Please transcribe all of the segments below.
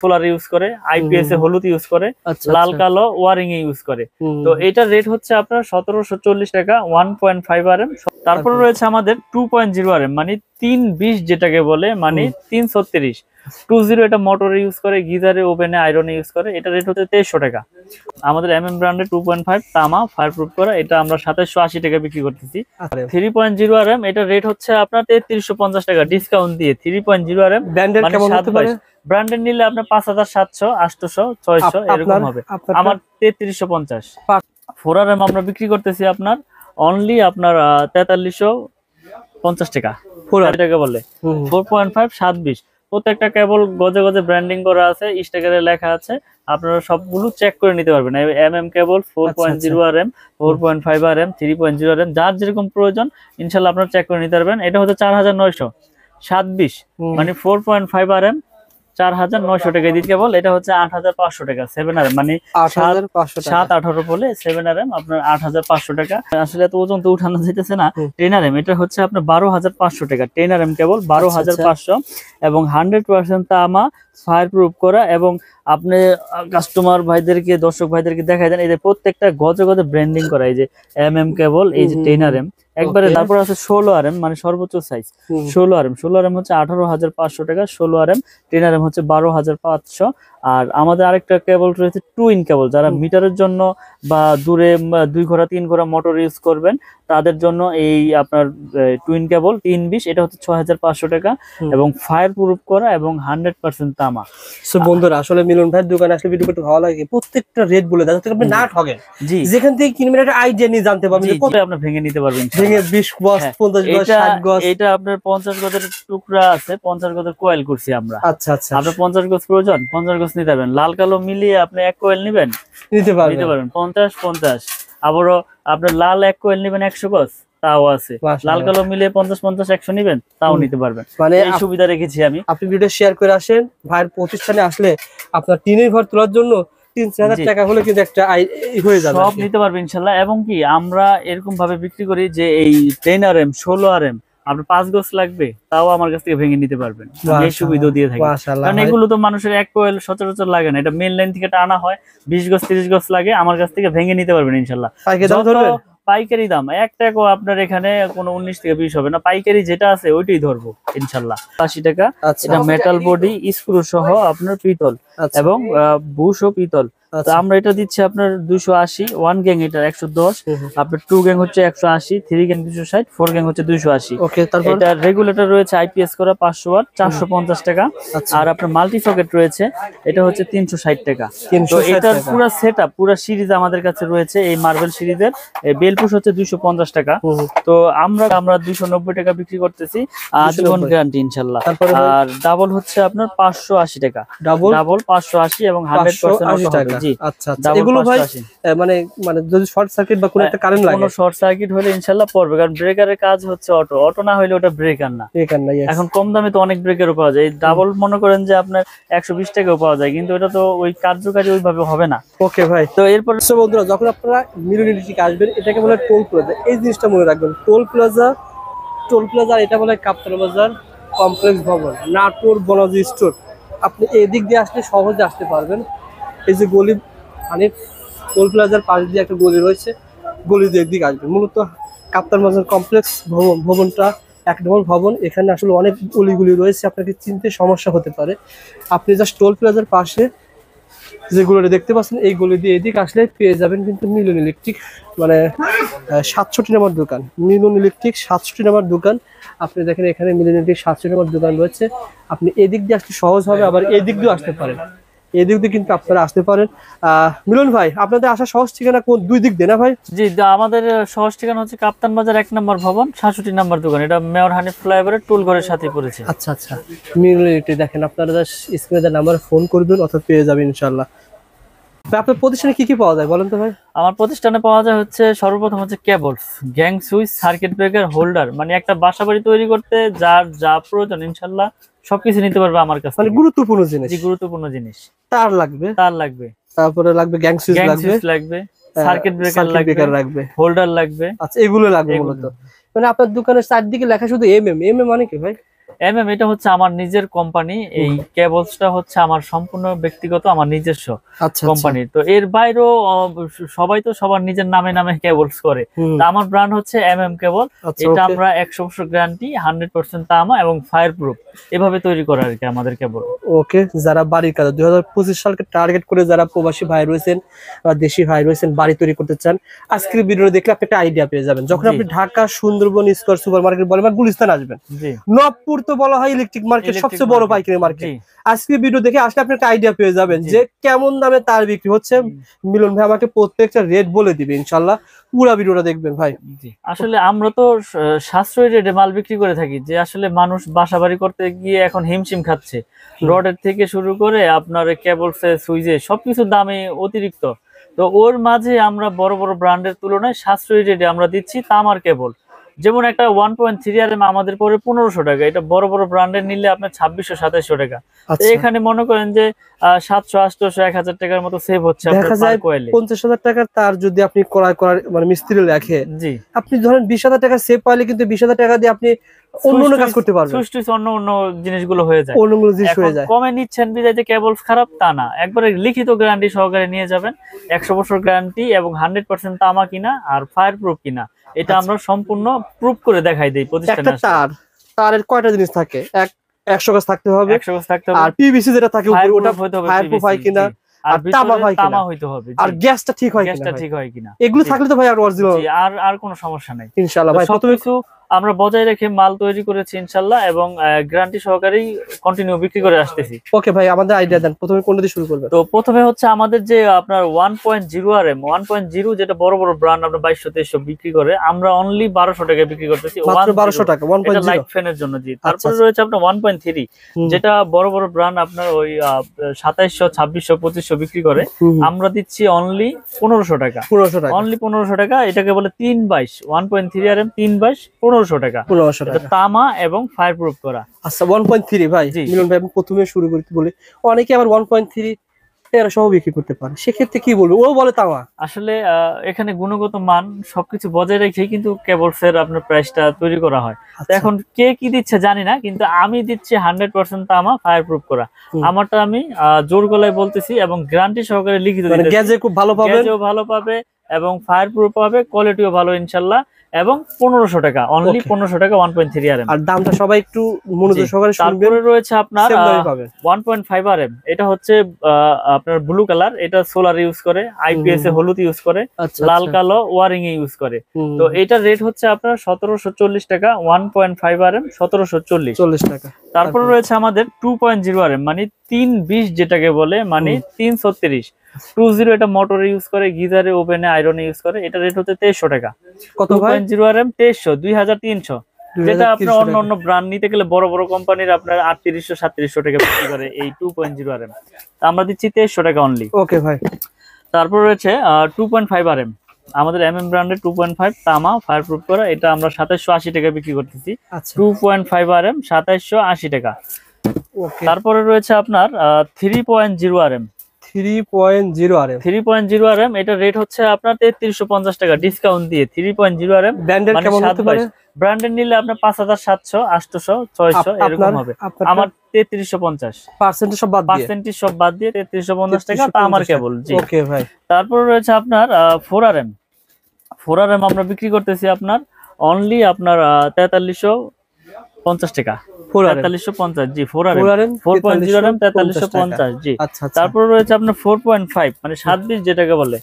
Solar use করে, IPS এ হলুদ use করে, লাল কালো ওয়ারিং এ ইউজ করে। তো এটার রেট হচ্ছে আপনার 1740 টাকা 1.5 RM। তারপরে রয়েছে আমাদের 2.0 RM মানে 320 যেটাকে বলে, মানে 336 20। এটা মোটরে ইউজ করে, গিজারে, ওভেনে, আয়রনে ইউজ করে। এটা রেট হচ্ছে 2300 টাকা। আমাদের ব্র্যান্ডের 2.5 তামা ফায়ার প্রুফ করা, এটা আমরা 2780 টাকা বিক্রি করতেছি। 3.0 RM এটা রেট হচ্ছে আপনার 3350 টাকা ডিসকাউন্ট দিয়ে। 3.0 RM ব্র্যান্ডের নিলে আপনার 5700, 800, 600 এরকম হবে। আমার 3350। 4 RM আমরা বিক্রি করতেছি আপনার অনলি আপনার 4350 টাকা। 4 টাকা বলে 4.5 720। প্রত্যেকটা কেবল গজে গজে ব্র্যান্ডিং করা আছে, স্টিকারে লেখা আছে, আপনারা সবগুলো চেক করে নিতে পারবেন। কেবল 4.0 RM, 4.5 RM, 3.0 RM, যার যেরকম প্রয়োজন ইনশাল্লাহ আপনারা চেক করে নিতে পারবেন। এটা হচ্ছে 4927 মানে 4.5 RM 4900 টাকা দিতে কেবল। এটা হচ্ছে 8500 টাকা 7 RM মানে 7-18 বলে 7 RM আপনার 8500 টাকা। আসলে এত ওজন তো উঠানো যাইতেছে না। 10 RM এটা হচ্ছে আপনার 12500 টাকা। 10 RM কেবল 12500 এবং 100% তামা ফায়ার প্রুফ করা। এবং আপনি কাস্টমার ভাইদেরকে, দর্শক ভাইদেরকে দেখাই দেন, এই যে প্রত্যেকটা গজে গজে ব্র্যান্ডিং করা, এই যে কেবল, এই যে 10 RM একবারে। তারপর আছে 16 RM মানে সর্বোচ্চ সাইজ 16 RM হচ্ছে 18500 টাকা 16 RM। 10 RM হচ্ছে 12500। আর আমাদের আরেকটা কেবল রয়েছে টুইন কেবল, যারা মিটারের জন্য বা দূরে 2 ঘোড়া 3 ঘোড়া মোটর ইউজ করবেন তাদের জন্য এই আপনার টুইন কেবল 320। এটা হচ্ছে 6500 টাকা এবং ফায়ার প্রুফ করা এবং 100% তামা। সো বন্ধুরা আসলে মিলন ভাইয়ের দোকানে আসলে ভিডিও করতে ভালো লাগে, প্রত্যেকটা রেট বলে দেয় যাতে আপনি না ঠকেন। জি, যেখান থেকে কিনবেন একটা আইডিয়া নিয়ে জানতে পারবেন কত আপনি ভেঙে নিতে পারবেন। ভেঙে 20 গজ 50 গজ 60 গজ। এটা আপনার 50 গজের টুকরা আছে, 50 গজের কোয়েল করছি আমরা। আচ্ছা আচ্ছা, আপনার 50 গজ প্রয়োজন 50 গজ নিতে পারবেন। লাল কালো মিলিয়ে আপনি এক কোয়েল নিবেন, নিতে পারবেন 50-50। আবারও আপনার লাল এক কোয়েল নিবেন 100 গজ, তাও আছে। লাল কালো মিলিয়ে 50-50-100 নিবেন, তাও নিতে পারবেন। মানে এই সুবিধা রেখেছি আমি। আপনি ভিডিও শেয়ার করে আসেন, ভাইয়ের প্রতিষ্ঠানে আসলে আপনার টিনের ঘর তোলার জন্য 3000 টাকা হলে কিন্তু একটা হয়ে যাবে, সব নিতে পারবেন ইনশাআল্লাহ। এবং কি আমরা এরকম ভাবে বিক্রি করি যে এই 10 RM 16 RM আপনার 5 গজ লাগবে, তাও আমার কাছ থেকে ভেঙে নিতে পারবেন। এই সুবিধা দিয়ে থাকি, কারণ এগুলো তো মানুষের এক কোয়েল সচরাচর লাগে না। এটা মেন লাইন থেকে টানা হয়, 20 গজ 30 গজ লাগে, আমার কাছ থেকে ভেঙে নিতে পারবেন ইনশাআল্লাহ। পাইকারি দাম 1 টাকাও আপনার এখানে কোনো 19 থেকে 20 হবে না। পাইকারি যেটা আছে ওইটাই ধরবো ইনশাআল্লাহ। 80 টাকা। এটা মেটাল বডি, স্ক্রু সহ আপনার পিতল এবং বুশ ও পিতল। তো আমরা এটা দিচ্ছি আপনার 280। 1 গ্যাং এটা 110, আপনার 2 গ্যাং হচ্ছে 180, 3 গ্যাং 260, 4 গ্যাং হচ্ছে 280। ওকে, তারপর এটা রেগুলেটর রয়েছে আইপিএস করা 500 ওয়াট 450 টাকা। আর আপনার মাল্টি সকেট রয়েছে, এটা হচ্ছে 360 টাকা। তো এটার পুরো সেটআপ পুরো সিরিজ আমাদের কাছে রয়েছে। এই মার্বেল সিরিজের বেলপুশ হচ্ছে 250 টাকা। তো আমরা 290 টাকা বিক্রি করতেছি, আজীবন গ্যারান্টি ইনশাআল্লাহ। আর ডাবল হচ্ছে আপনার 580 টাকা। ডাবল 580 এবং 100% টাকা। জি, আচ্ছা আচ্ছা। এগুলো ভাই মানে যদি শর্ট সার্কিট বা কোনো একটা কারেন্ট লাগে, কোনো শর্ট সার্কিট হলে ইনশাআল্লাহ পড়বে, কারণ ব্রেকারের কাজ হচ্ছে অটো না হলে ওটা ব্রেকার না। এখন কম দামে তো অনেক ব্রেকারও পাওয়া যায়। ডাবল মনে করেন যে আপনার 120 টাকাও পাওয়া যায়, কিন্তু এটা তো ওই কার্যকারী ওইভাবে হবে না। ওকে ভাই, তো এরপর বন্ধুরা যখন আপনারা মিলন ইলেকট্রিক আসবেন, এটাকে বলে টোল প্লাজা। এই জিনিসটা মনে রাখবেন, টোল প্লাজা। এটা বলে কাপ্তান বাজার কমপ্লেক্স ভবন, নাটোর বনজি স্টোর। আপনি এদিক দিয়ে আসলে সহজে আসতে পারবেন। এই যে গলি, মানে টোল প্লাজার পাশ দিয়ে একটা গলি রয়েছে, গলি দিয়ে একদিকে আসবেন। মূলত কাপ্তান বাজার কমপ্লেক্স ভবনটা 1 নম্বর ভবন। এখানে আসলে অনেক গলিগুলি রয়েছে, আপনাকে চিনতে সমস্যা হতে পারে। আপনি জাস্ট টোল প্লাজার পাশে যেগুলো দেখতে পাচ্ছেন, এই গলি দিয়ে এদিকে আসলে পেয়ে যাবেন কিন্তু মিলন ইলেকট্রিক, মানে 67 নম্বর দোকান। মিলন ইলেকট্রিক 67 নম্বর দোকান। আপনি দেখেন এখানে মিলন ইলেকট্রিক 67 নম্বর দোকান রয়েছে। আপনি এদিক দিয়ে আসতে সহজ হবে, আবার এদিক দিয়ে আসতে পারেন, এদিক দিয়ে কিন্তু আপনারা আসতে পারেন। মিলন ভাই, আপনাদের আসা সহজ ঠিকানা কোন দুই দিক দিয়ে না ভাই? জি, আমাদের সহজ ঠিকানা হচ্ছে কাপ্তান বাজার 1 নম্বর ভবন 67 নম্বর দোকান। এটা মেয়র হানিফ ফ্লাইওভারের টুল ঘরের সাথে পড়েছে। আচ্ছা আচ্ছা। মিলন ইলেকট্রিক দেখেন, আপনারা স্ক্রিনে নাম্বারে ফোন করবেন অথবা পেয়ে যাবেন ইনশাআল্লাহ। আপনার প্রতিষ্ঠানে কি কি পাওয়া যায় বলেন তো ভাই? আমার প্রতিষ্ঠানে পাওয়া যায় হচ্ছে সর্বপ্রথম হচ্ছে cables, gang switch, circuit breaker, holder, মানে একটা বাসাবাড়ি তৈরি করতে যার যা প্রয়োজন ইনশাআল্লাহ সবকিছু নিতে পারবে আমার কাছে। মানে গুরুত্বপূর্ণ জিনিস। জি, গুরুত্বপূর্ণ জিনিস। তার লাগবে, তারপরে লাগবে গ্যাং সুইচ লাগবে, সার্কিট ব্রেকার লাগবে, হোল্ডার লাগবে। আচ্ছা, এগুলো লাগবে মূলত। মানে আপনার দোকানের চারদিকে লেখা শুধু এমএম। এমএম মানে কি ভাই? এটা হচ্ছে আমার নিজের কোম্পানি। এই কেবলসটা হচ্ছে আমার সম্পূর্ণ ব্যক্তিগত, আমার নিজস্ব কোম্পানি। তো এর বাইরেও সবাই তো সবার নিজের নামে নামে কেবলস করে। তো আমার ব্র্যান্ড হচ্ছে কেবল। এটা আমরা 100% গ্যারান্টি, 100% তামা এবং ফায়ার প্রুফ এভাবে তৈরি করা আর কি আমাদের কেবল। ওকে, যারা বাড়ির কাজ 2025 সালকে টার্গেট করে যারা প্রবাসী ভাই রয়েছেন বা দেশি ভাই রয়েছেন বাড়ি তৈরি করতে চান, আজকের ভিডিও দেখলে আপনি একটা আইডিয়া পেয়ে যাবেন। যখন আপনি Dhaka Sundarban square super market বলেন বা গুলিস্তান আসবেন, নবপুর তো বলা হয় ইলেকট্রিক মার্কেট, সবচেয়ে বড় পাইকারি মার্কেট। আজকের ভিডিও দেখে আসলে আপনি একটা আইডিয়া পেয়ে যাবেন যে কেমন দামে তার বিক্রি হচ্ছে। মিলন ভাই আমাকে প্রত্যেকটা রেট বলে দিবে ইনশাআল্লাহ, পুরো ভিডিওটা দেখবেন ভাই। আসলে আমরা তো সাশ্রয়ী রেটে মাল বিক্রি করে থাকি, যে আসলে মানুষ বাসাবাড়ি করতে গিয়ে এখন হিমশিম খাচ্ছে। রডের থেকে শুরু করে আপনার কেবলসে, সুইচে সবকিছুর দামে অতিরিক্ত। তো ওর মাঝে আমরা বড় বড় ব্র্যান্ডের তুলনায় সাশ্রয়ী রেটে আমরা দিচ্ছি তামার কেবল। যেমন একটা 1.3 RM আমাদের পরে 1500 টাকা, এটা বড় বড় ব্র্যান্ডের নিলে আপনার 2600-2700 টাকা। এখানে মনে করেন যে 700-800-1000 টাকার মতো সেভ হচ্ছে। দেখা যায় 50,000 টাকার তার যদি আপনি ক্রয় করার মানে মিস্ত্রি লেখে, জি আপনি ধরেন 20,000 টাকা সেভ পাইলে কিন্তু 20,000 টাকা দিয়ে আপনি অন্য কাজ করতে পারবেন। অন্য জিনিসগুলো হয়ে যায়, অন্যগুলো জিনিস হয়ে যায়। কমে নিচ্ছেন বিদায় যে কেবলস খারাপ তা না, একবারে লিখিত গ্যারান্টি সহকারে নিয়ে যাবেন। 100 বছর গ্যারান্টি এবং 100% তামা কিনা আর ফায়ার প্রুফ কিনা, এটা আমরা সম্পূর্ণ প্রুফ করে দেখাই দেই প্রতিষ্ঠানে। একটা তারের কয়টা জিনিস থাকে? 100 গজ থাকতে হবে, 100 গজ থাকতে হবে। আর পিভিসি যেটা থাকে উপরে ওটা ফায়ার প্রুফ হয় কিনা, আর তামা হইতে হবে, আর গ্যাসটা ঠিক হয় কিনা। এগুলো থাকলে তো ভাই আর অরিজিনাল, আর কোনো সমস্যা নাই ইনশাআল্লাহ। ভাই সবকিছু আমরা বজায় রেখে মাল তৈরি করেছি ইনশাআল্লাহ, এবং গ্যারান্টি সহকারেই কন্টিনিউ বিক্রি করে আসতেছি। ওকে ভাই, আমাদের আইডিয়া দেন, প্রথমে কোন দিয়ে শুরু করবেন? তো প্রথমে হচ্ছে আমাদের যে আপনার 1.0 RM 1.0 যেটা বড় বড় ব্র্যান্ড আমরা 2200-2300 বিক্রি করে, আমরা অনলি 1200 টাকায় বিক্রি করতেছি। মাত্র 1200 টাকা 1.0 লাইট ফ্যানের জন্য। জি, তারপরে রয়েছে আপনার 1.3 যেটা বড় বড় ব্র্যান্ড আপনার ওই 2700-2600-2500 বিক্রি করে, আমরা দিচ্ছি অনলি 1500 টাকা। অনলি 1500 টাকা। এটাকে বলে 322 1.3 RM 322 1500 টাকা। তামা এবং ফায়ার প্রুফ করা। আচ্ছা 1.3 ভাই, মিলন ভাই প্রথমে শুরু করতে বলি, অনেকে আবার 1.3 এরা সহ বিক্রি করতে পারে, সেক্ষেত্রে কি বলবো? ও বলে তামা। আসলে এখানে গুণগত মান সবকিছু বজায় রেখে কিন্তু কেবলস এর আপনার প্রাইসটা তৈরি করা হয়। তো এখন কে কি দিচ্ছে জানি না, কিন্তু আমি দিচ্ছি 100% তামা ফায়ার প্রুফ করা। আমারটা আমি জোর গলায় বলতেছি এবং গ্যারান্টি সহকারে লিখিত দিতেছি। গ্যাজে খুব ভালো পাবে, গ্যাজেও ভালো পাবে এবং ফায়ার প্রুফ পাবে, কোয়ালিটিও ভালো ইনশাআল্লাহ। এবং 1500 টাকা, অনলি 1500 টাকা 1.3 RM। আর দামটা সবাই একটু মনোযোগ সহকারে শুনবেন। তারপরে রয়েছে আপনার 1.5 RM, এটা হচ্ছে আপনার ব্লু কালার, এটা সোলার ইউজ করে, আইপিএস এ হলুদ ইউজ করে, লাল কালো ওয়ারিং এ ইউজ করে। তো এটার রেট হচ্ছে আপনার 1740 টাকা। 1.5 RM 1740 টাকা। তারপরে রয়েছে আমাদের 2.0 RM মানে 320 যেটাকে বলে, মানে 336 20, এটা মোটরে ইউজ করে, গিজারে, ওভেনে, আয়রনে ইউজ করে। এটা রেট হচ্ছে 2300 টাকা। কত ভাই? 2.0 RM 2300 2300। যেটা আপনার অন্য ব্র্যান্ড নিতে গেলে বড় বড় কোম্পানির আপনার 3800-3700 টাকা বিক্রি করে এই 2.0 RM। আমরা দিচ্ছি 2300 টাকা অনলি। ওকে ভাই। তারপর রয়েছে 2.5 RM আমাদের ব্র্যান্ডের 2.5 তামা ফায়ার প্রুফ করা, এটা আমরা 2780 টাকা বিক্রি করতেছি। 2.5 RM 2780 টাকা। তারপরে রয়েছে আপনার 3.0 RM 3.0 RM, এটা রেট হচ্ছে আপনার 3350 টাকা ডিসকাউন্ট দিয়ে। 3.0 RM ব্র্যান্ডের কেমন হতে পারে? ব্র্যান্ডের নিলে আপনার 5700, 800, 600 এরকম হবে। আমার 3350 পার্সেন্টেজ সব বাদ দিয়ে 3350 টাকা তা আমার কেবল। জি ওকে ভাই। তারপর রয়েছে আপনার 4 RM আমরা বিক্রি করতেছি আপনার অনলি আপনার 4350 টাকা। 4350 জি 4 RM 4.0 RM 4350 জি। তারপর রয়েছে আপনার 4.5 মানে 720 যেটাকে বলে,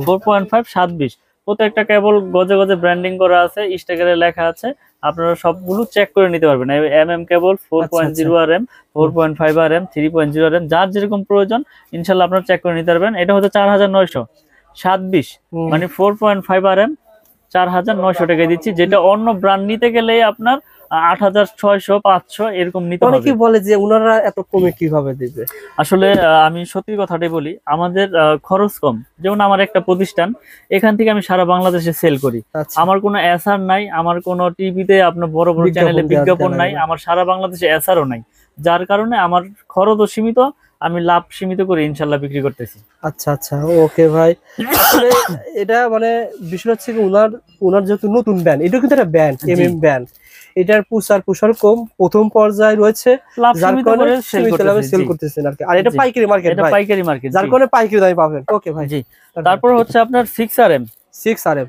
4.5 720। প্রত্যেকটা কেবল গজে গজে ব্র্যান্ডিং করা আছে, স্টিকারে লেখা আছে, আপনারা সবগুলো চেক করে নিতে পারবেন। কেবল 4.0 RM 4.5 RM 3.0 RM যার যেরকম প্রয়োজন ইনশাআল্লাহ আপনারা চেক করে নিতে পারবেন। এটা হচ্ছে 4927 মানে 4.5 RM 4900 টাকা দিচ্ছি, যেটা অন্য ব্র্যান্ড নিতে গেলে আপনার 8600-500 এরকম নিতে হবে। অনেকে বলে যে ওনারা এত কমে কিভাবে দিবে? আসলে আমি সত্যি কথাটাই বলি, আমাদের খরচ কম। যেমন আমার একটা প্রতিষ্ঠান, এখান থেকে আমি সারা বাংলাদেশে সেল করি। আমার কোনো এসআর নাই, আমার কোনো টিভিতে আপনার বড় বড় চ্যানেলে বিজ্ঞাপন নাই, আমার সারা বাংলাদেশে এসআরও নাই, যার কারণে আমার খরচও সীমিত আমি লাভ সীমিত করে ইনশাল্লাহ বিক্রি করতেছি। আচ্ছা আচ্ছা, ওকে ভাই। আসলে এটা মানে বিষয় হচ্ছে কি, ওনার যেহেতু নতুন ব্যান্ড, এটা কিন্তু একটা ব্যান্ড, এমএম ব্যান্ড, এটার পুষার কম, প্রথম পর্যায়ে রয়েছে, লাভ যার সীমিত কারণে করে সীমিত লাভে সেল করতেছেন আর কি। আর এটা পাইকারি মার্কেট এটা ভাই, পাইকারি মার্কেট, যার কারণে পাইকারি দামে পাবেন। ওকে ভাই, জি। তারপর হচ্ছে আপনার 6RM। 6RM।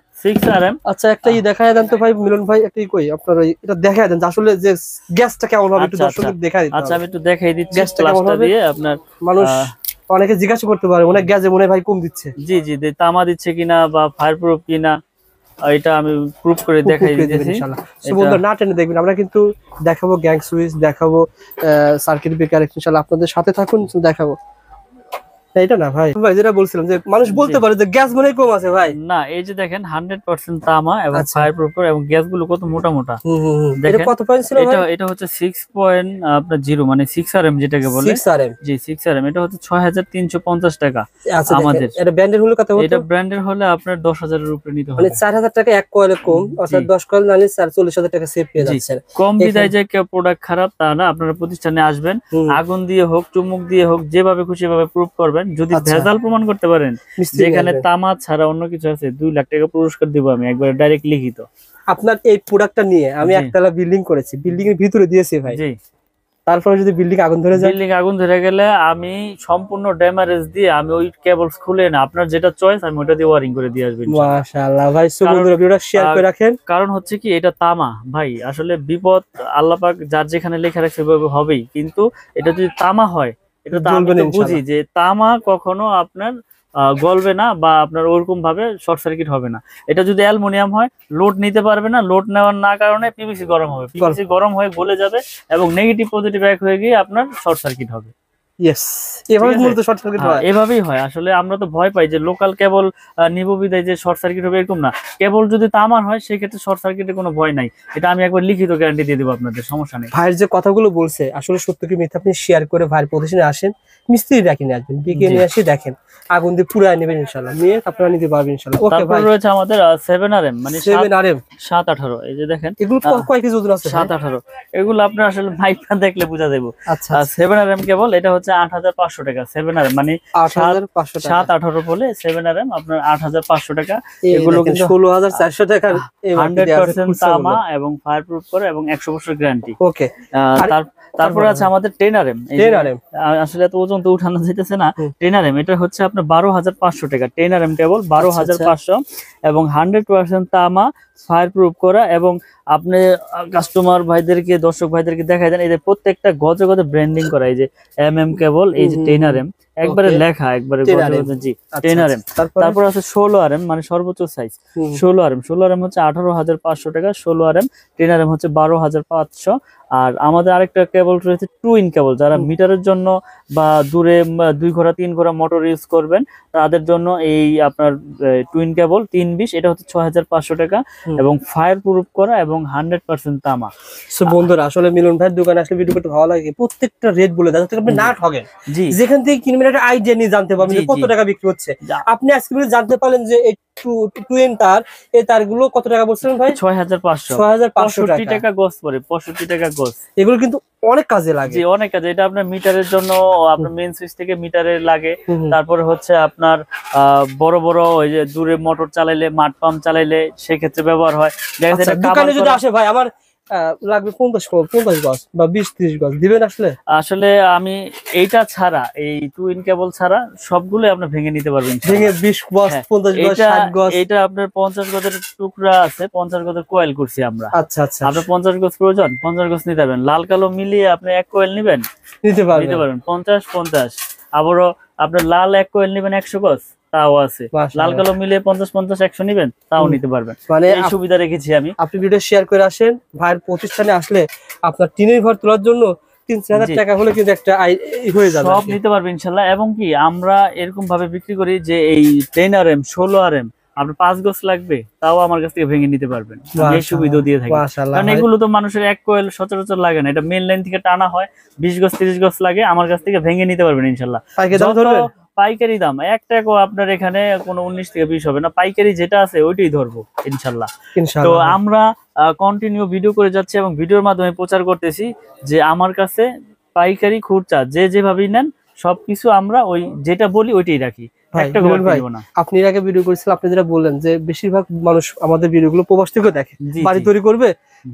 আচ্ছা, একটা দেখায় দেন তো ভাই মিলন ভাই, একটা কই আপনার এটা দেখায় দেন যে আসলে যে গ্যাসটা কেমন হবে, একটু দর্শকদের দেখায় দিতে হবে। আচ্ছা, আমি একটু দেখাই দিচ্ছি গ্যাসটা কেমন গ্লাসটা হবে, দিয়ে আপনার মানুষ অনেকে জিজ্ঞাসা করতে পারে অনেক গ্যাসে মনে হয় ভাই কম দিচ্ছে। জি জি, তামা দিচ্ছে কিনা বা ফায়ার প্রুফ কিনা, এটা আমি প্রুফ করে দেখাই দিতেছি ইনশাআল্লাহ। সো বন্ধুরা না টেনে দেখবেন, আমরা কিন্তু দেখাবো গ্যাং সুইচ, দেখাবো সার্কিট ব্রেকার, ইনশাআল্লাহ আপনাদের সাথে থাকুন, দেখাবো। এটা না ভাই, ভাই যেটা বলছিলাম যে মানুষ বলতে পারে যে গ্যাস মনে কম আছে ভাই, না এই যে দেখেন 100% তামা এবং ফায়ার প্রুফ এবং গ্যাস গুলো কত মোটা মোটা। এটা কত পয়েন্ট ছিল ভাই? এটা হচ্ছে 6.0 মানে 6RM যেটাকে বলে। 6RM, জি 6RM, এটা হচ্ছে 6350 টাকা আচ্ছা। আমাদের এটা ব্র্যান্ডের হলে কত হতো? এটা ব্র্যান্ডের হলে আপনার 10,000 এর উপরে নিতে হবে, মানে 4000 টাকা এক কয়েলে কম, অর্থাৎ 10 কয়েল নালে 40,000 টাকা সেভ পেয়ে যাচ্ছেন। কম বিদায় যে কেউ প্রোডাক্ট খারাপ তা না, আপনারা প্রতিষ্ঠানে আসবেন, আগুন দিয়ে হোক চুমুক দিয়ে হোক যেভাবে খুশি ভাবে প্রুফ করবেন, যদি ভেজাল প্রমাণ করতে পারেন যেখানে তামা ছাড়া অন্য কিছু আছে, 2 লাখ টাকা পুরস্কার দিব আমি একবার ডাইরেক্ট লিখিত। আপনার এই প্রোডাক্টটা নিয়ে আমি একতলা বিল্ডিং করেছি, বিল্ডিং এর ভিতরে দিয়েছি ভাই, জি। তারপরে যদি বিল্ডিং আগুন ধরে যায়, বিল্ডিং আগুন ধরে গেলে আমি সম্পূর্ণ ড্যামেজ দিয়ে আমি ওই কেবলস খুলে না, আপনার যেটা চয়েস আমি ওটা দিয়ে ওয়ারিং করে দিয়ে আসবো। মাশাআল্লাহ ভাই, সো বন্ধুরা ভিডিওটা শেয়ার করে রাখেন। কারণ হচ্ছে কি, এটা তামা ভাই, আসলে বিপদ আল্লাহ পাক যার যেখানে লেখা রাখছে সেভাবে হবেই, কিন্তু এটা যদি তামা হয়, এটা তো আমি তো বুঝি যে তামা কখনো আপনার গলবে না বা আপনার ওরকম ভাবে শর্ট সার্কিট হবে না। এটা যদি অ্যালুমিনিয়াম হয়, লোড নিতে পারবে না, লোড নেওয়ার না কারণে পিভিসি গরম হবে, পিভিসি গরম হয়ে গলে যাবে এবং নেগেটিভ পজিটিভ এক হয়ে গিয়ে আপনার শর্ট সার্কিট হবে। এভাবেই হয়। আসলে আমরা তো ভয় পাই যে লোকাল কেবল নিব বিদায় যে শর্ট সার্কিট হবে, এরকম না। কেবল যদি তামার হয় সেক্ষেত্রে শর্ট সার্কিটের কোনো ভয় নাই, এটা আমি একবার লিখিত গ্যারান্টি দিয়ে দেবো আপনাদের, সমস্যা নেই। ভাইয়ের যে কথাগুলো বলছে আসলে সত্য কি মিথ্যা আপনি শেয়ার করে ভাইয়ের প্রতিষ্ঠানে আসেন, মিস্ত্রি ডাকি নিয়ে আসবেন, ডেকে নিয়ে আসি দেখেন, আগুন দিয়ে পুরাই নেবেন ইনশাআল্লাহ, নিয়ে আপনারা নিতে পারবেন ইনশাআল্লাহ। ওকে ভাই, রয়েছে আমাদের 7RM মানে 7RM 718, এই যে দেখেন এগুলো কয় কেজি ওজন আছে? 718, এগুলো আপনার আসলে মাইকটা দেখলে বোঝা যাবে। আচ্ছা, 7RM কেবল এটা হচ্ছে 8500 টাকা। 7RM মানে 8500 টাকা, 718 বলে 7RM আপনার 8500 টাকা। এগুলো কিন্তু 16400 টাকা, 100% তামা এবং ফায়ার প্রুফ করে এবং 100 বছর গ্যারান্টি। ওকে। তারপরে আছে আমাদের 10RM। আসলে এত ওজন তো উঠানো যাইতেছে না। 10RM এটা হচ্ছে আপনার 12500 টাকা। 10RM কেবল 12500 এবং 100% তামা, ফায়ার প্রুফ করা। এবং আপনি কাস্টমার ভাইদেরকে, দর্শক ভাইদেরকে দেখাই দেন, এই যে প্রত্যেকটা গজে গজে ব্র্যান্ডিং করা, এই যে MM কেবল, এই যে 10RM একবারে লেখা, একবারে গজে গজে। জি 10RM। তারপর আছে 16RM মানে সর্বোচ্চ সাইজ 16RM। 16RM হচ্ছে 18500 টাকা 16RM। 10RM হচ্ছে 12500। আর আমাদের আরেকটা কেবল রয়েছে টুইন কেবল, যারা মিটারের জন্য বা দূরে 2 ঘোড়া 3 ঘোড়া মোটর ইউজ করবেন তাদের জন্য এই আপনার টুইন কেবল 320, এটা হচ্ছে 6500 টাকা এবং ফায়ার প্রুফ করা এবং 100% তামা। সো বন্ধুরা আসলে মিলন ভাইয়ের দোকানে আসলে ভিডিও করতে ভালো লাগে, প্রত্যেকটা রেট বলে দেন যাতে আপনি না ঠকেন। জি, যেখান থেকে কিনবেন একটা আইডিয়া নিয়ে জানতে পারবেন কত টাকা বিক্রি হচ্ছে। আপনি আজকে জানতে পারলেন যে এই টুইন তার, এই তারগুলো কত টাকা বলছিলেন ভাই? 6500 টাকা গজ পড়ে, 65 টাকা গজ। এগুলো কিন্তু অনেক কাজে লাগে। জি অনেক কাজে, এটা আপনার মিটারের জন্য, আপনার মেইন সুইচ থেকে মিটারে লাগে। তারপরে হচ্ছে আপনার বড় বড় ওই যে দূরে মোটর চালাইলে, মাঠ পাম্প চালাইলে সেক্ষেত্রে ব্যবহার হয়। দোকানে যদি আসে ভাই আমার লাগবে 50 গজ বা 20-30 গজ দিবেন আসলে? আসলে আমি এইটা ছাড়া, এই টুইন কেবল ছাড়া সবগুলো আপনি ভেঙে নিতে পারবেন, ভেঙে 20 গজ 50 গজ 60 গজ। এটা আপনার 50 গজের টুকরা আছে, 50 গজের কয়েল করছি আমরা। আচ্ছা আচ্ছা, আপনার 50 গজ প্রয়োজন, 50 গজ নিতে পারবেন। লাল কালো মিলিয়ে আপনি এক কয়েল নিবেন, নিতে পারবেন 50-50। আবারও আপনার লাল এক কয়েল নিবেন 100 গজ, তাও আছে। লাল কালো মিলিয়ে 50-50-100 নিবেন, তাও নিতে পারবেন। মানে এই সুবিধা রেখেছি আমি। আপনি ভিডিও শেয়ার করে আসেন, ভাইয়ের প্রতিষ্ঠানে আসলে আপনার টিনের ঘর তোলার জন্য 3-4000 টাকা হলে কিন্তু একটা হয়ে যাবে, সব নিতে পারবেন ইনশাআল্লাহ। এবং কি আমরা এরকম ভাবে বিক্রি করি যে এই 10RM 16RM আপনার 5 গজ লাগবে, তাও আমার কাছ থেকে ভেঙে নিতে পারবেন, এই সুবিধা দিয়ে থাকি। কারণ এগুলো তো মানুষের এক কোয়েল সচরাচর লাগে না, এটা মেইন লাইন থেকে টানা হয়, 20 গজ 30 গজ লাগে, আমার কাছ থেকে ভেঙে নিতে পারবেন ইনশাআল্লাহ। পাইকারি দাম 1 টাকাও আপনার এখানে কোনো 19 থেকে 20 হবে না, পাইকারি যেটা আছে ওইটাই ধরবো ইনশাআল্লাহ। তো আমরা কন্টিনিউ ভিডিও করে যাচ্ছি এবং ভিডিওর মাধ্যমে প্রচার করতেছি যে আমার কাছে পাইকারি খুচরা যে যেভাবেই নেন সবকিছু আমরা ওই যেটা বলি ওইটাই রাখি, একটা মিলন ভাই, করব না। আপনি এর আগে ভিডিও করেছিলেন, আপনি যেটা বললেন যে বেশিরভাগ মানুষ আমাদের ভিডিওগুলো প্রবাস থেকে দেখে, জি, বাড়ি জি। তৈরি করবে,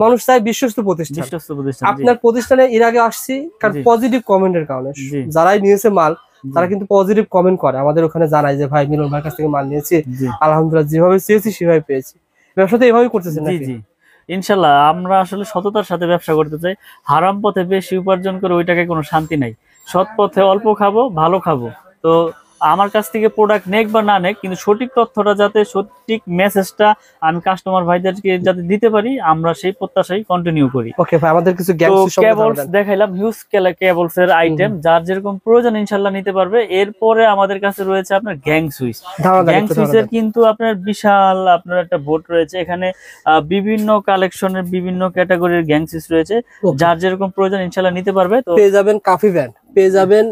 মানুষ চায় বিশ্বস্ত প্রতিষ্ঠান। বিশ্বস্ত প্রতিষ্ঠান, জি। আপনার প্রতিষ্ঠানে এর আগে আসছি কারণ জি। পজিটিভ কমেন্টের কারণে। জি। যারাই নিয়েছে মাল জি। তারা কিন্তু পজিটিভ কমেন্ট করে, আমাদের ওখানে জানায় যে ভাই মিলন ভাইয়ের কাছ থেকে মাল নিয়েছি, জি। আলহামদুলিল্লাহ যেভাবে চেয়েছি সেভাবে পেয়েছি। ব্যবসাতে এভাবেই করতেছেন জি, নাকি? জি, ইনশাল্লাহ আমরা আসলে সততার সাথে ব্যবসা করতে চাই। হারাম পথে বেশি উপার্জন করে ওই টাকায় কোনো শান্তি নাই। সৎ পথে অল্প খাবো, ভালো খাবো। তো আমার কাছ থেকে প্রোডাক্ট নেক বা না নেক, কিন্তু সঠিক তথ্যটা যাতে, সঠিক মেসেজটা আমি কাস্টমার ভাইদেরকে যাতে দিতে পারি, আমরা সেই প্রত্যাশাই কন্টিনিউ করি। ওকে ভাই, আমাদের কিছু তো গ্যাংস কেবলস দেখাইলাম, হিউজ কেবলস এর আইটেম, যার যেরকম প্রয়োজন ইনশাল্লাহ নিতে পারবে। এরপরে আমাদের কাছে রয়েছে আপনার গ্যাং সুইচ। গ্যাং সুইচের কিন্তু আপনার বিশাল আপনার একটা বোর্ড রয়েছে এখানে, বিভিন্ন কালেকশনের বিভিন্ন ক্যাটাগরির গ্যাং সুইচ রয়েছে, যার যেরকম প্রয়োজন ইনশাল্লাহ নিতে পারবে। তো পেয়ে যাবেন কাফি ব্যান্ড, পেয়ে যাবেন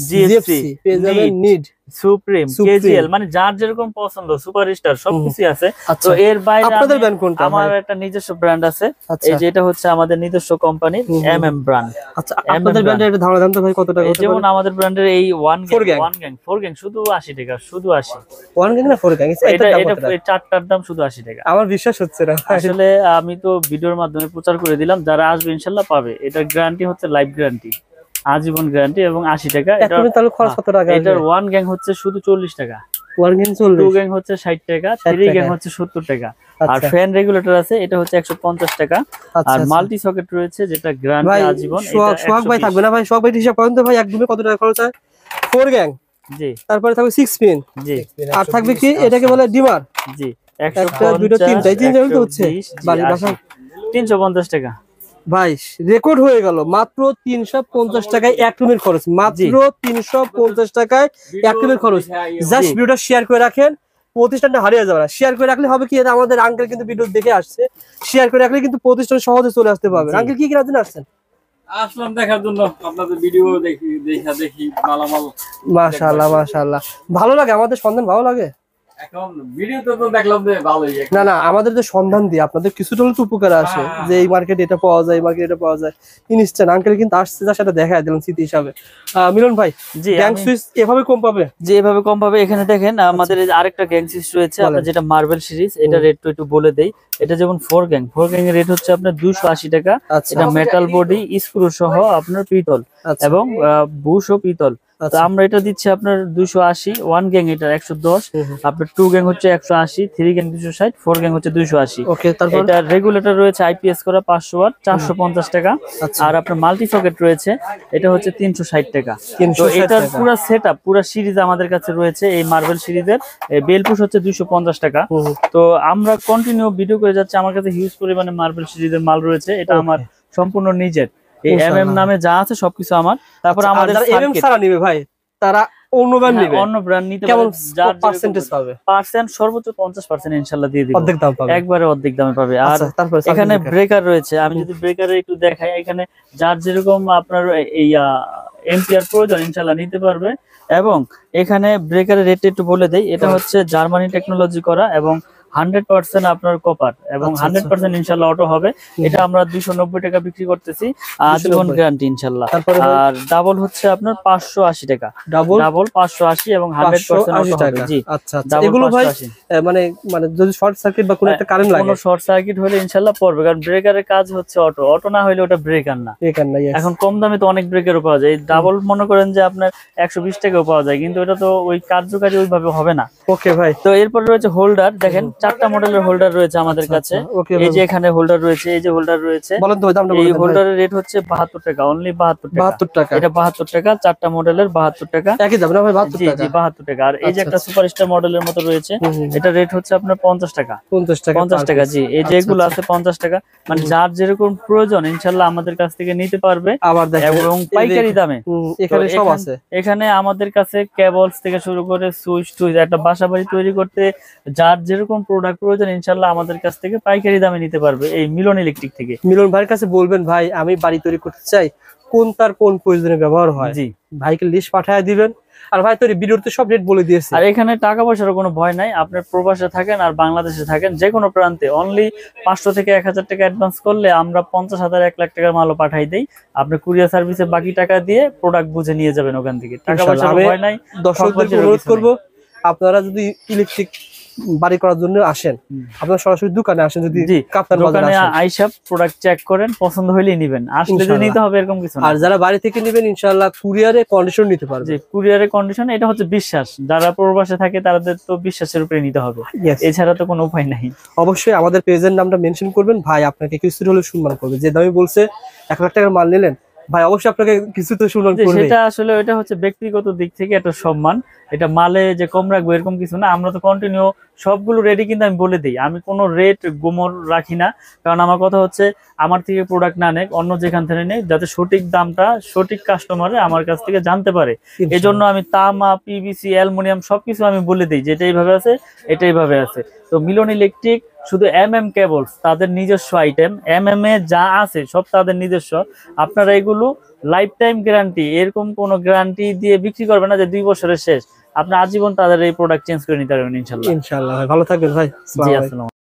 জিএফসি, পেয়ে যাবেন নিড, সুপ্রিম, কেজিএল, মানে যার যেরকম পছন্দ, সুপারস্টার সবকিছু আছে। তো এর বাইরে আপনাদের ব্র্যান্ড কোনটা? আমার একটা নিজস্ব ব্র্যান্ড আছে, এই যে এটা হচ্ছে আমাদের নিজস্ব কোম্পানির এমএম ব্র্যান্ড। আচ্ছা, আপনাদের ব্র্যান্ডের একটা ধারণা দেন তো ভাই, কত টাকা? যেমন আমাদের ব্র্যান্ডের এই ওয়ান ফোর গ্যাং শুধু 80 টাকা, শুধু 80। ওয়ান গ্যাং না ফোর গ্যাং? এটা চারটার দাম শুধু 80 টাকা। আমার বিশ্বাস হচ্ছে না আসলে আমি তো ভিডিওর মাধ্যমে প্রচার করে দিলাম, যারা আসবে ইনশাল্লাহ পাবে। এটার গ্যারান্টি হচ্ছে লাইফ গ্যারান্টি, আজীবন গ্যারান্টি, এবং 80 টাকা। তাহলে খরচ কত টাকা? এটার ওয়ান গ্যাং হচ্ছে শুধু 40 টাকা, ওয়ান গ্যাং টু গ্যাং হচ্ছে 60 টাকা, থ্রি গ্যাং হচ্ছে 70 টাকা, আর ফ্যান রেগুলেটর আছে এটা হচ্ছে 150 টাকা, আর মাল্টি সকেট রয়েছে যেটা গ্যারান্টি আজীবন। সোহাগ ভাই থাকবে না ভাই? সোহাগ ভাই হিসাব করেন তো ভাই, একদমই কত টাকা খরচ হয়? ফোর গ্যাং, জি, তারপরে থাকবে 6 পিন, জি, আর থাকবে কি এটাকে বলে ডিমার, জি, একটা দুটো তিনটা তো হচ্ছে বাড়ি বাসা 350 টাকা। ভাই রেকর্ড হয়ে গেল, মাত্র 350 টাকায় এক রুমের খরচ, মাত্র 350 টাকায় এক রুমের খরচ। জাস্ট ভিডিওটা শেয়ার করে রাখেন, প্রতিষ্ঠানটা হারিয়ে যাবে না। শেয়ার করে রাখলে হবে কি, আমাদের আঙ্কেল কিন্তু ভিডিও দেখে আসছে, শেয়ার করে রাখলে কিন্তু প্রতিষ্ঠান সহজে চলে আসতে পারবে। আঙ্কেল কি কিনার জন্য আসছেন? আসলাম দেখার জন্য, আপনাদের ভিডিও দেখি মালামাল। মাশাআল্লাহ মাশাআল্লাহ, ভালো লাগে আমাদের সন্ধান, ভালো লাগে। এখন ভিডিওতে তো দেখলাম যে ভালোই। না না, আমাদের যে সন্ধান দিয়ে আপনাদের কিছুটা হলে তো উপকার আসে, যে এই মার্কেটে এটা পাওয়া যায়, এই মার্কেটে এটা পাওয়া যায়। ইনস্ট্যান্ট আঙ্কেল কিন্তু আসছে, যার সাথে দেখায় দিলাম স্মৃতি হিসাবে। মিলন ভাই, জি, গ্যাং সুইচ এভাবে কম পাবে? যে এভাবে কম পাবে। এখানে দেখেন আমাদের এই আরেকটা গ্যাং সুইচ রয়েছে, আপনার যেটা মার্বেল সিরিজ, এটা রেট তো একটু বলে দেই। এটা যেমন ফোর গ্যাং এর রেট হচ্ছে আপনার 280 টাকা। এটা মেটাল বডি, স্ক্রু সহ আপনার পিতল, এবং বুশ ও পিতল। তো আমরা এটা দিচ্ছি আপনার 280। ওয়ান গ্যাং এটা 110, আপনার টু গ্যাং হচ্ছে 180, থ্রি গ্যাং 260, ফোর গ্যাং হচ্ছে 280। এটা রেগুলেটর রয়েছে আইপিএস করা 500 ওয়াট, 450 টাকা। আর আপনার মাল্টি সকেট রয়েছে, এটা হচ্ছে 360 টাকা। তো এটার পুরো সেটআপ, পুরো সিরিজ আমাদের কাছে রয়েছে। এই মার্বেল সিরিজের বেল পুশ হচ্ছে 250 টাকা। তো আমরা কন্টিনিউ ভিডিও করে যাচ্ছি, আমার কাছে হিউজ পরিমাণে মার্বেল সিরিজের মাল রয়েছে। এটা আমার সম্পূর্ণ নিজের, এই এমএম নামে যা আছে সবকিছু আমার। তারপর আমাদের এমএম ছাড়া নিবে ভাই, তারা অন্য ব্র্যান্ড নিবে, অন্য ব্র্যান্ড নিতে কেমন যার পার্সেন্টেজ পাবে? পার্সেন্ট সর্বোচ্চ 50% ইনশাআল্লাহ দিয়ে দিব, অর্ধেক দাম পাবে, একবারে অর্ধেক দামে পাবে। আর এখানে ব্রেকার রয়েছে, আমি যদি ব্রেকারে একটু দেখাই, এখানে যার যেরকম আপনার এই এম্পিয়ার প্রয়োজন ইনশাআল্লাহ নিতে পারবে। এবং এখানে ব্রেকারের রেট একটু বলে দেই, এটা হচ্ছে জার্মানি টেকনোলজি করা, এবং 100% আপনার কপার, এবং 100% ইনশাআল্লাহ অটো হবে। এটা আমরা 290 টাকা বিক্রি করতেছি, আজীবন গ্যারান্টি ইনশাআল্লাহ। আর ডাবল হচ্ছে আপনার 580 টাকা, ডাবল 580 এবং 100% অটো হবে। জি, আচ্ছা আচ্ছা, এগুলো ভাই মানে মানে যদি শর্ট সার্কিট বা কোনো একটা কারেন্ট লাগে, কোনো শর্ট সার্কিট হলে ইনশাআল্লাহ পড়বে, কারণ ব্রেকারের কাজ হচ্ছে অটো, অটো না হলে ওটা ব্রেকার না। এখন কম দামে তো অনেক ব্রেকারও পাওয়া যায়, ডাবল মনে করেন যে আপনার 120 টাকাও পাওয়া যায়, কিন্তু এটা তো ওই কার্যকারী ওইভাবে হবে না। ওকে ভাই, তো এরপর রয়েছে হোল্ডার, দেখেন 4টা মডেলের হোল্ডার রয়েছে আমাদের কাছে। এই যে এখানে হোল্ডার রয়েছে, এই যে হোল্ডার রয়েছে, বলেন তো দামটা বলেন। এই হোল্ডারের রেট হচ্ছে 72 টাকা, অনলি 72 টাকা। এটা 72 টাকা, 4টা মডেলের 72 টাকা, একই দাম না ভাই? 72 টাকা, জি 72 টাকা। আর এই যে একটা সুপারস্টার মডেলের মতো রয়েছে, এটা রেট হচ্ছে আপনার 50 টাকা, 50 টাকা। জি, এই যে এগুলো আছে 50 টাকা। মানে যার যেরকম প্রয়োজন ইনশাআল্লাহ আমাদের কাছ থেকে নিতে পারবে, এবং পাইকারি দামে। এখানে সব আছে, এখানে আমাদের কাছে কেবলস থেকে শুরু করে সুইচ টুইচ, একটা বাসাবাড়ি তৈরি করতে যার যেরকম প্রোডাক্ট প্রয়োজন ইনশাআল্লাহ আমাদের কাছ থেকে পাইকারি দামে নিতে পারবে এই মিলন ইলেকট্রিক থেকে। মিলন ভাইয়ের কাছে বলবেন ভাই আমি বাড়ি তৈরি করতে চাই, কোন তার কোন প্রয়োজনে ব্যবহার হয়, জি, ভাইকে লিস্ট পাঠিয়ে দিবেন। আর ভাই তো ভিডিওতে সব রেট বলে দিয়েছে। আর এখানে টাকা পয়সার কোনো ভয় নাই, আপনি প্রবাসে থাকেন আর বাংলাদেশে থাকেন, যে কোনো প্রান্তে অনলি 500 থেকে 1000 টাকা অ্যাডভান্স করলে আমরা 50,000 1 লাখ টাকার মালও পাঠাই দেই। আপনি কুরিয়ার সার্ভিসে বাকি টাকা দিয়ে প্রোডাক্ট বুঝে নিয়ে যাবেন ওখান থেকে, টাকা পয়সার ভয় নাই। দর্শকদেরকে অনুরোধ করব, আপনারা যদি ইলেকট্রিক বাড়ি করার জন্য আসেন, আপনারা সরাসরি দোকানে আসেন, যদি কাপ্তান বাজারে দোকানে আসেন, আইসা প্রোডাক্ট চেক করেন, পছন্দ হইলেই নেবেন, আসলে যে নিতে হবে এরকম কিছু না। আর যারা বাড়ি থেকে নেবেন ইনশাআল্লাহ কুরিয়ারে কন্ডিশন নিতে পারবে। যে কুরিয়ারের কন্ডিশন, এটা হচ্ছে বিশ্বাস, যারা প্রবাসে থাকে তাদের তো বিশ্বাসের উপরে নিতে হবে, এছাড়া তো কোনো উপায় নাই। অবশ্যই আমাদের পেজের নামটা মেনশন করবেন, ভাই আপনাকে কিছু হলে সম্মান করবে। যে দামে বলছে 1 লাখ টাকার মাল নিলেন, ভাই অবশ্যই আপনাকে কিছু তো সম্মান করবে। সেটা আসলে ওটা হচ্ছে ব্যক্তিগত দিক থেকে একটা সম্মান, এটা মালে যে কম রাখবো এরকম কিছু না। আমরা তো কন্টিনিউ সবগুলো রেডি, কিন্তু আমি বলে দিই আমি কোনো রেট গোমর রাখি না, কারণ আমার কথা হচ্ছে আমার থেকে প্রোডাক্ট না নেক, অন্য যেখান থেকে নেই, যাতে সঠিক দামটা সঠিক কাস্টমারে আমার কাছ থেকে জানতে পারে। এজন্য আমি তামা, পিভিসি, অ্যালুমিনিয়াম সবকিছু আমি বলে দিই যে এটা এইভাবে আছে, এটা এইভাবে আছে। তো মিলন ইলেকট্রিক শুধু কেবলস তাদের নিজস্ব আইটেম, এ যা আছে সব তাদের নিজস্ব। আপনারা এগুলো লাইফ টাইম গ্যারান্টি, এরকম কোনো গ্যারান্টি দিয়ে বিক্রি করবে না যে 2 বছরের শেষ, আপনি আজীবন তাদের এই প্রোডাক্ট চেঞ্জ করে নিতে পারবেন ইনশাল্লাহ। ইনশাআল্লাহ ভাই ভালো থাকবেন ভাই। জি আসসালাম।